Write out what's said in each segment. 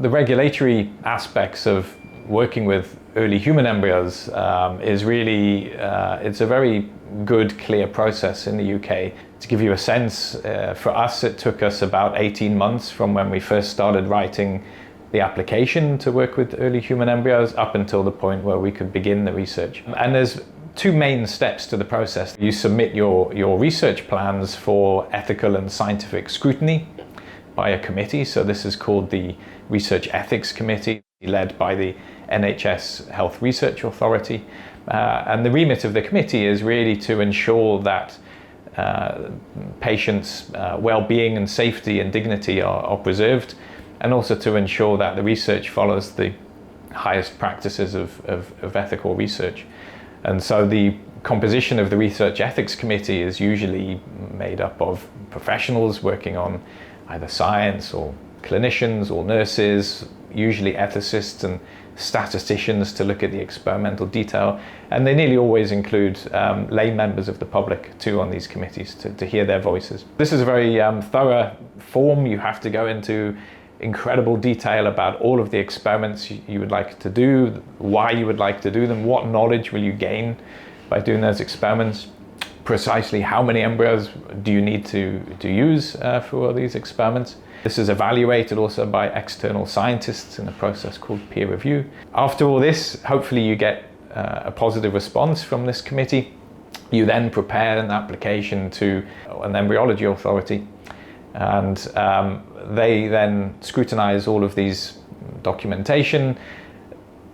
The regulatory aspects of working with early human embryos is really, it's a very good, clear process in the UK. To give you a sense, for us it took us about 18 months from when we first started writing the application to work with early human embryos up until the point where we could begin the research. And there's two main steps to the process. You submit your research plans for ethical and scientific scrutiny by a committee. So this is called the Research Ethics Committee, led by the NHS Health Research Authority. And the remit of the committee is really to ensure that patients' well-being and safety and dignity are preserved, and also to ensure that the research follows the highest practices of ethical research. And so the composition of the Research Ethics Committee is usually made up of professionals working on either science or clinicians or nurses, usually ethicists and statisticians to look at the experimental detail. And they nearly always include lay members of the public too on these committees to hear their voices. This is a very thorough form. You have to go into incredible detail about all of the experiments you would like to do, why you would like to do them, what knowledge will you gain by doing those experiments, precisely how many embryos do you need to use for these experiments. This is evaluated also by external scientists in a process called peer review. After all this, hopefully you get a positive response from this committee. You then prepare an application to an embryology authority, and they then scrutinize all of these documentation.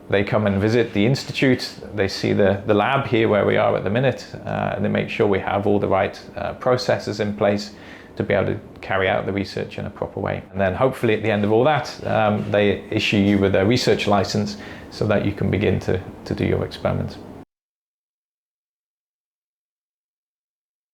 They come and visit the institute, they see the lab here where we are at the minute, and they make sure we have all the right processes in place to be able to carry out the research in a proper way. And then hopefully at the end of all that, they issue you with a research license so that you can begin to do your experiments.